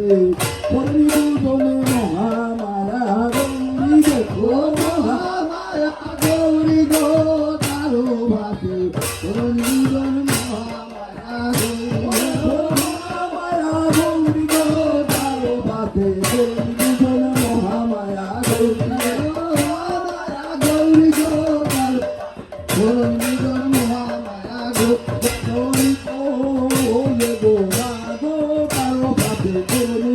গৌরী বলে মহামায়া গৌরী গো মহামায়া গৌরী গো তারো ভাতে গৌরী বলে মহামায়া গৌরী গো তারো ভাতে গৌরী বলে মহামায়া গৌরী গো তারো গৌরী বলে মহামায়া গৌরী গো গো তারো ভাতে গৌরী